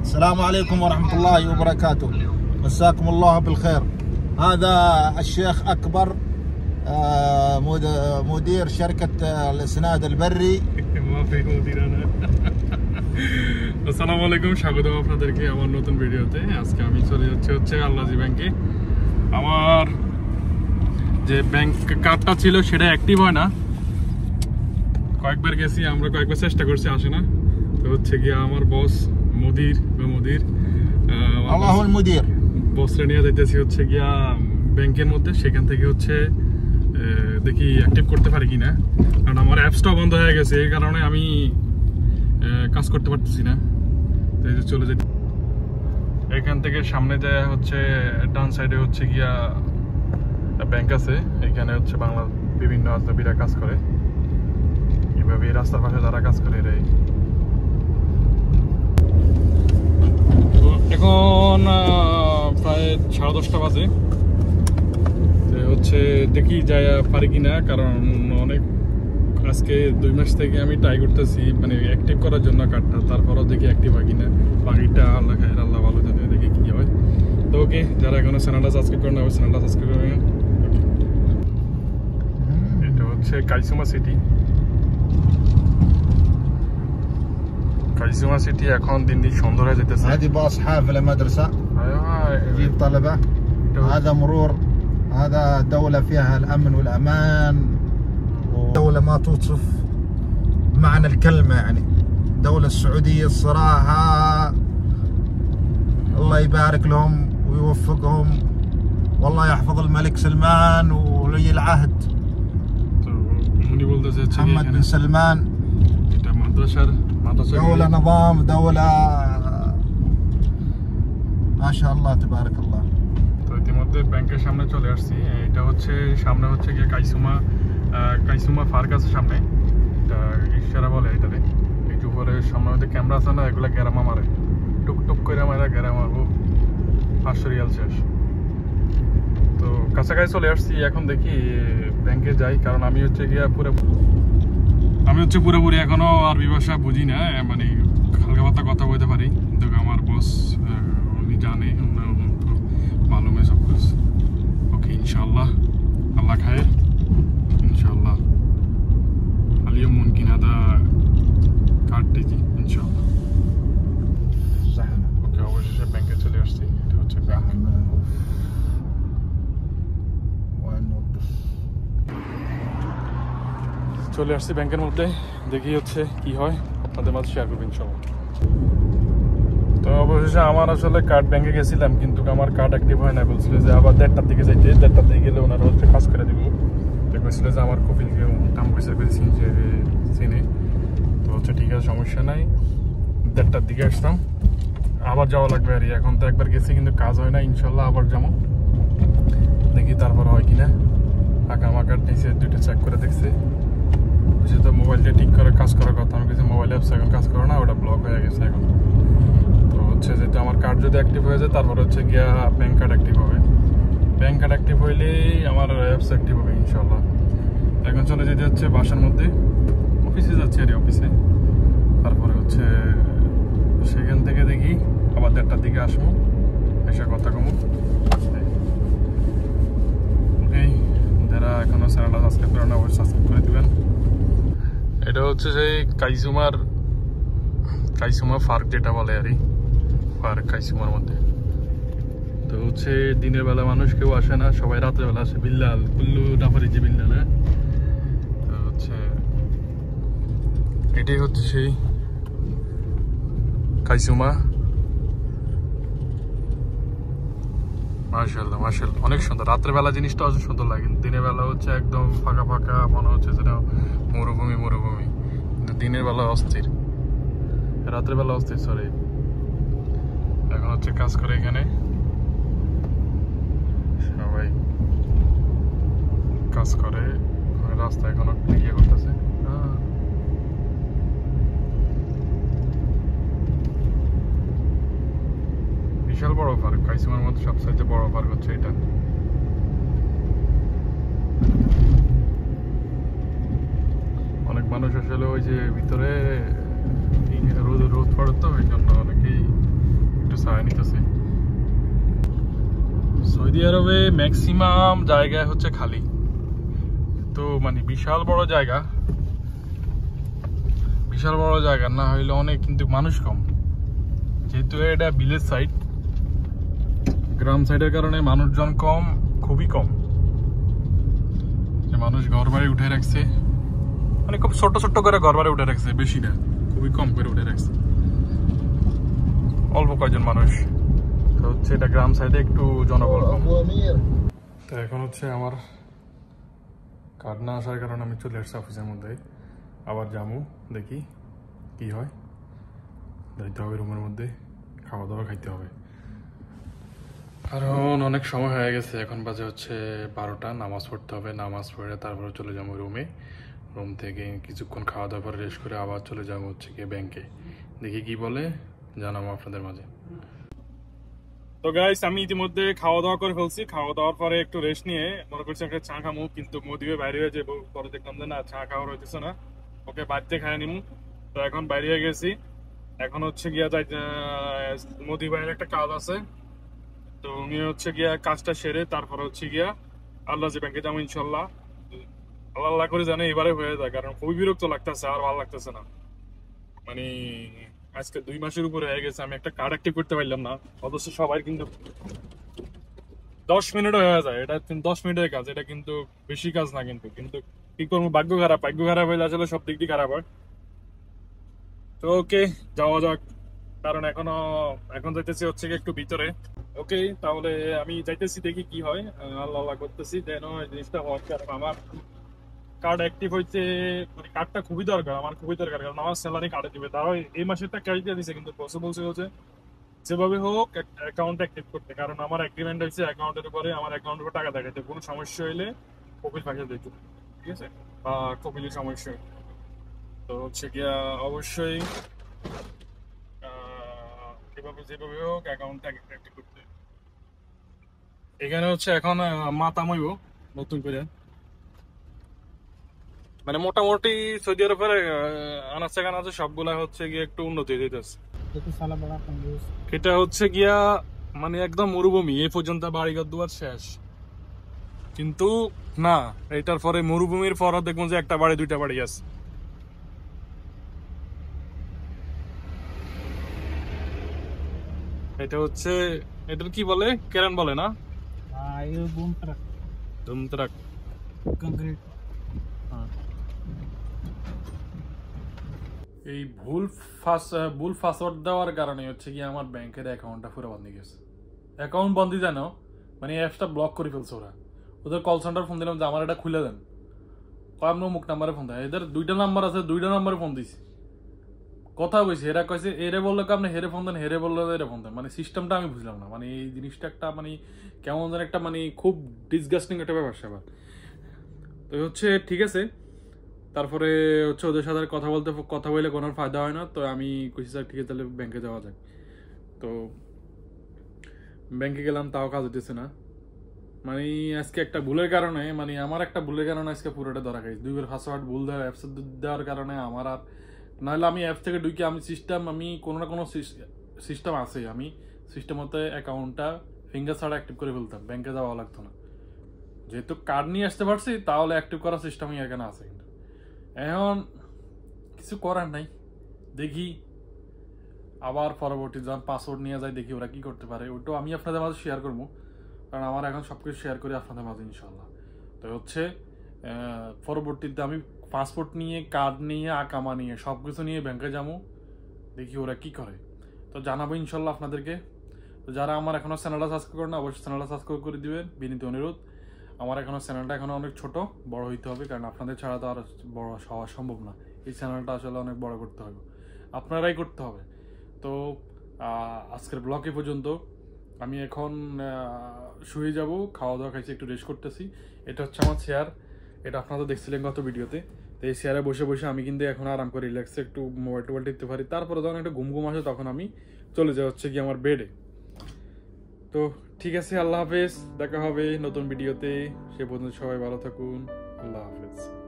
السلام عليكم ورحمة الله وبركاته. مساكم الله بالخير. هذا الشيخ أكبر مدير شركة الإسناد البري. ما في مدير أنا. আসসালামু আলাইকুম, স্বাগতম আপনাদেরকে আমার নতুন ভিডিওতে। আজকে আমি চলে যাচ্ছি আল্লাজি ব্যাংকে। আমার যে ব্যাংক কার্ডটা ছিল সেটা অ্যাক্টিভ হয় না। কয়েকবার গেছি, আমরা কয়েকবার চেষ্টা করছি, আসে না। তো হচ্ছে গিয়ে আমার বস মুদির আল্লাহুল মুদির বসরে নিয়ে যাইতেছি হচ্ছে গিয়া ব্যাংকের মধ্যে। সেখান থেকে হচ্ছে দেখি অ্যাক্টিভ করতে পারি কিনা, কারণ আমার অ্যাপসটাও বন্ধ হয়ে গেছে। এই কারণে আমি কাজ করতে পারতেছি না। তো এই যে চলে যাই এখান থেকে সামনে যায় হচ্ছে ডান সাইডে হচ্ছে গিয়া ব্যাংক আছে। এখানে হচ্ছে বাংলা বিভিন্ন আজনবীরা কাজ করে। এইভাবে রাস্তার পাশে যারা কাজ করে এরাই। তো এখন প্রায় 10:30 বাজে। তো হচ্ছে দেখি যাই পারি কিনা, কারণ অনেক আজকে 2 মাস থেকে আমি ট্রাই করতেছি মানে অ্যাক্টিভ করার জন্য কার্ডটা। তারপরও দেখি অ্যাক্টিভ হয় কিনা, বাকিটা আল্লাহ খায়, আল্লাহ ভালো জানে, দেখি কি হয়। তো ওকে, যারা এখনো চ্যানেলটা সাবস্ক্রাইব করেন ওই চ্যানেলটা সাবস্ক্রাইব করবেন। এটা হচ্ছে কাইসুমা সিটি। কাইসুমা সিটি এখন দিন দিন সুন্দর হয়ে যেতেছে। هذه باص حافلة مدرسة يجيب طلبة. هذا مرور. هذا دولة فيها الأمن والأمان، دولة ما توصف معنى الكلمة. يعني دولة السعودية الصراحة الله يبارك لهم ويوفقهم، والله يحفظ الملك سلمان وولي العهد محمد بن سلمان. دولة نظام، دولة ما شاء الله تبارك الله. তো ইতিমধ্যে ব্যাংকের সামনে চলে আসছি। এটা হচ্ছে সামনে হচ্ছে গিয়ে কাইসুমা পার্ক আছে সামনে, এটা ইশারা বলে এটারে। একটু পরে সামনে মধ্যে ক্যামেরা আছে না, এগুলো গ্যারামা মারে, টুকটুক করে মারা গ্যারামা মারবো। 500 রিয়াল শেষ। তো কাছাকাছি চলে আসছি, এখন দেখি ব্যাংকে যাই, কারণ আমি হচ্ছে পুরোপুরি এখনো আরবি ভাষা বুঝি না, মানে হালকা পাতলা কথা বলতে পারি। কিন্তু আমার বস উনি জানে, মালুম है सब कुछ। ओके इंशाल्लाह, अल्लाह खाए इंशाल्लाह। اليوم ممكن هذا কার্ড تيجي इंशाल्लाह। ওকে, অবশেষে ব্যাংকে চলে আসছি। এটা হচ্ছে ব্যাংক। চলে আসছি ব্যাংকের মধ্যে, দেখি হচ্ছে কি হয়, আপনাদের মাঝে শেয়ার করবো ইনশাল্লাহ। তো অবশেষে আমার আসলে কার্ড ব্যাংকে গেছিলাম, কিন্তু আমার কার্ড অ্যাক্টিভ হয় না। বলছিল যে আবার 1:30টার দিকে যাইতে, 1:30টার দিকে গেলে ওনারা হচ্ছে কাজ করে দিব। তো বলছিল যে আমার কপিলকে দাম পয়সা করে চিনে। তো হচ্ছে ঠিক আছে, সমস্যা নাই। 1:30টার দিকে আসতাম, আবার যাওয়া লাগবে আর। এখন তো একবার গেছি কিন্তু কাজ হয় না, ইনশাল্লাহ আবার যাবো, দেখি তারপর হয় কিনা। আমার কার্ড নিচে 2টা চেক করে দেখছে, তো মোবাইলটা ঠিক করে কাজ করার কথা। আমি কিছু মোবাইল অ্যাপস এখন কাজ করে না, ওটা ব্লক হয়ে গেছে এখন। তো হচ্ছে যেহেতু আমার কার্ড যদি অ্যাক্টিভ হয়ে যায়, তারপর হচ্ছে গিয়া ব্যাংক কার্ড অ্যাক্টিভ হবে। ব্যাংক কার্ড অ্যাক্টিভ হইলেই আমার অ্যাপস অ্যাক্টিভ হবে ইনশাল্লাহ। এখন চলে যেতে হচ্ছে বাসার মধ্যে, অফিসে যাচ্ছি আর অফিসে। তারপরে হচ্ছে সেখান থেকে দেখি আবার 1:30টার দিকে আসবো, এসে কথা কমু। ওকে, যারা এখনো চ্যানেলটা সাবস্ক্রাইব করেন অবশ্যই সাবস্ক্রাইব করে দেবেন। এটা হচ্ছে সেই কাইসুমা পার্ক যেটা বলে আর পার্ক কাইসুমার মধ্যে। তো হচ্ছে দিনের বেলা মানুষ কেউ আসে না, সবাই রাতের বেলা আসে। বিল্লাল কুল্লু ডাফারি যে বিল্লাল, হ্যাঁ। তো হচ্ছে এটাই হচ্ছে সেই কাইসুমা। মাশাআল্লাহ মাশাআল্লাহ, অনেক সুন্দর। রাতের বেলা জিনিসটা অনেক সুন্দর লাগে, দিনের বেলা হচ্ছে একদম ফাঁকা ফাঁকা মনে হচ্ছে যেন মরুভূমি। কিন্তু দিনের বেলা অস্থির, রাতের বেলা অস্থির। সরি, এখন হচ্ছে কাজ করে এখানে সবাই কাজ করে। রাস্তা এখনো ইয়ে করতেছে। বিশাল বড় পার্ক, কাইসুমার মধ্যে সবচেয়ে বড় পার্ক হচ্ছে এটা। অনেক মানুষ আসলে ওই যে ভিতরে রোদ পড়ে, তো ওই জন্য অনেকেই সৌদি আরবে ম্যাক্সিমাম জায়গায় হচ্ছে খালি, তো মানে বিশাল বড় জায়গা না হইলে অনেক, কিন্তু মানুষ কম, যেহেতু এটা ভিলেজ সাইড, গ্রাম সাইডের কারণে মানুষজন কম, খুবই কম। মানুষ ঘর বাড়ি উঠে রাখছে, মানে খুব ছোট ছোট করে ঘর বাড়ি উঠে রাখছে, বেশি না, খুবই কম করে উঠে রাখছে, অল্প কয়েকজন মানুষ। তো হচ্ছে এটা গ্রাম সাইডে একটু জনবল কম। তো এখন হচ্ছে আমার কার্ড না আসার কারণে আমি চলে আসছি অফিসের মধ্যে, আবার যাবো, দেখি কি হয়। যাইতে হবে রুমের মধ্যে, খাওয়া দাওয়া খাইতে হবে, কারণ অনেক সময় হয়ে গেছে। এখন বাজে হচ্ছে 12টা, নামাজ পড়তে হবে, নামাজ পড়ে তারপরে চলে যাবো রুমে। রুম থেকে কিছুক্ষণ খাওয়া দাওয়া করে রেস্ট করে আবার চলে যাবো হচ্ছে গিয়ে ব্যাংকে, দেখি কি বলে জানাবো আপনাদের মাঝে। তো গাইস, আমি ইতিমধ্যে খাওয়া দাওয়া করে ফেলছি। খাওয়া দাওয়ার পরে একটু রেস্ট নিয়ে মনে করছি একটা চা খামো, কিন্তু মদিবে বাইরে হয়ে যাবো, পরে দেখলাম যে না, চা খাওয়ার হইতেছে না, ওকে বাড়িতে খাই নিমু। তো এখন বাইরে হয়ে গেছি, এখন হচ্ছে গিয়া যাই, মোদি ভাইয়ের একটা কাজ আছে, তো উনি হচ্ছে গিয়া কাজটা সেরে তারপরে হচ্ছে গিয়া আল্লাহ যে ব্যাংকে যাবো ইনশাল্লাহ। আল্লাহ আল্লাহ করে জানে এবারে হয়ে যায়, কারণ খুবই বিরক্ত লাগতেছে, আর ভালো লাগতেছে না। মানে আজকে 2 মাসের উপরে হয়ে গেছে আমি একটা কার্ড অ্যাক্টিভ করতে পারলাম না, অবশ্য সবাই কিন্তু 10 মিনিট হয়ে যায়, এটা 10 মিনিটের কাজ, এটা কিন্তু বেশি কাজ না, কিন্তু কিন্তু কি করবো, ভাগ্য খারাপ হইলে আসলে সব দিক দিয়ে খারাপ হয়। তো ওকে, যাওয়া যাক, কারণ এখন যাইতেছি হচ্ছে একটু ভিতরে। ওকে, তাহলে আমি যাইতেছি, দেখি কি হয়, আল্লাহ আল্লাহ করতেছি যেন এই জিনিসটা হয়। কারণ আমার কার্ড অ্যাক্টিভ হইতে, মানে কার্ডটা খুবই দরকার, আমার খুবই দরকার, কারণ আমার স্যালারি কার্ডে দিবে, তারাও এই মাসেরটা ক্যাশ দিয়ে দিছে, কিন্তু পসিবল হচ্ছে যেভাবে হোক অ্যাকাউন্ট অ্যাক্টিভ করতে, কারণ আমার এগ্রিমেন্ট হয়েছে অ্যাকাউন্টের উপরে, আমার অ্যাকাউন্টের উপর টাকা দেখাইতে, কোনো সমস্যা হইলে কপিল পাঠিয়ে দিত, ঠিক আছে, বা কপিলের সমস্যা। তো হচ্ছে গিয়া অবশ্যই যেভাবে হোক অ্যাকাউন্টটা অ্যাক্টিভ করতে। এখানে হচ্ছে এখন মাথা মইব নতুন করে, মানে মোটামুটি সৌদি আরবের আনাচে কানাচে সবগুলা হচ্ছে গিয়ে একটু উন্নতি হইতেছে। এটা হচ্ছে গিয়া মানে একদম মরুভূমি, এই পর্যন্ত বাড়িঘর দুয়ার শেষ, কিন্তু না, এটার পরে মরুভূমির পর দেখবো যে একটা বাড়ি 2টা বাড়ি আছে। এটা হচ্ছে, এটার কি বলে, কেরান বলে না, ধুমত্রাক কংক্রিট। এই ভুল পাসওয়ার্ড দেওয়ার কারণে হচ্ছে কি আমার ব্যাংকের অ্যাকাউন্টটা পুরো বন্ধ গেছে। অ্যাকাউন্ট বন্ধ জানো, মানে অ্যাপসটা ব্লক করে ফেলছে ওরা। ওদের কল সেন্টার ফোন দিলাম যে আমার এটা খুলে দেন, আপনার মুখ নাম্বারে ফোন দেয়, এদের 2টা নাম্বার আছে, 2টা নাম্বারে ফোন দিছি, কথা কইছে, এরা কইছে এরে বললো আপনি হেরে ফোন দেন, হেরে বললো এরে ফোন দেন, মানে সিস্টেমটা আমি বুঝলাম না, মানে এই জিনিসটা একটা মানে কেমন যেন একটা মানে খুব ডিসগাস্টিং একটা ব্যাপার স্যাপার। তো হচ্ছে ঠিক আছে, তারপরে হচ্ছে ওদের সাথে কথা বলে কোনো ফায়দা হয় না, তো আমি কইছি স্যার ঠিক আছে তাহলে ব্যাংকে যাওয়া যায়। তো ব্যাংকে গেলাম, তাও কাজ হইতেছে না, মানে আজকে একটা ভুলের কারণে, মানে আমার একটা ভুলের কারণে আজকে পুরোটা ধরা খাইছি। 2বার পাসওয়ার্ড ভুল দেওয়া, অ্যাপস দেওয়ার কারণে আমার আর, নাহলে আমি অ্যাপস থেকে ঢুকে আমি কোনো না কোনো সিস্টেম আছে, আমি সিস্টেম মতো অ্যাকাউন্টটা ফিঙ্গার ছাড়া অ্যাক্টিভ করে ফেলতাম, ব্যাংকে যাওয়া লাগতো না। যেহেতু কার্ড নিয়ে আসতে পারছি, তাহলে অ্যাক্টিভ করার সিস্টেমই এখানে আছে, কিন্তু এখন কিছু করার নাই। দেখি আবার পরবর্তী যখন পাসওয়ার্ড নিয়ে যায়, দেখি ওরা কি করতে পারে, ওটাও আমি আপনাদের মাঝে শেয়ার করবো, কারণ আমার এখন সবকিছু শেয়ার করি আপনাদের মাঝে ইনশাল্লাহ। তো হচ্ছে পরবর্তীতে আমি পাসপোর্ট নিয়ে, কার্ড নিয়ে, আকামা নিয়ে, সবকিছু নিয়ে ব্যাংকে যাবো, দেখি ওরা কি করে, তো জানাবো ইনশাল্লাহ আপনাদেরকে। তো যারা আমার এখনো চ্যানেলটা সাবস্ক্রাইব করে না, অবশ্যই চ্যানেলটা সাবস্ক্রাইব করে দিবেন, বিনীত অনুরোধ। আমার চ্যানেলটা এখনো অনেক ছোট, বড় হইতে হবে, কারণ আপনাদের ছাড়া তো আর বড় হওয়া সম্ভব না। এই চ্যানেলটা আসলে অনেক বড় করতে হবে, আপনারাই করতে হবে। তো আজকের ব্লগ এ পর্যন্ত, আমি এখন শুয়ে যাব, খাওয়া দাওয়া খাইছি, একটু রেস্ট করতেছি। এটা হচ্ছে আমার চেয়ার, এটা আপনারা তো দেখছিলেন গত ভিডিওতে। তো এই চেয়ারে বসে বসে আমি কিন্তু এখন আরাম করে রিল্যাক্সে একটু মোবাইল টোবাইল টিপতে পারি, তারপরে যখন একটা ঘুম আসে তখন আমি চলে যাওয়া হচ্ছে কি আমার বেডে। তো ঠিক আছে, আল্লাহ হাফেজ, দেখা হবে নতুন ভিডিওতে, সে পর্যন্ত সবাই ভালো থাকুন, আল্লাহ হাফেজ।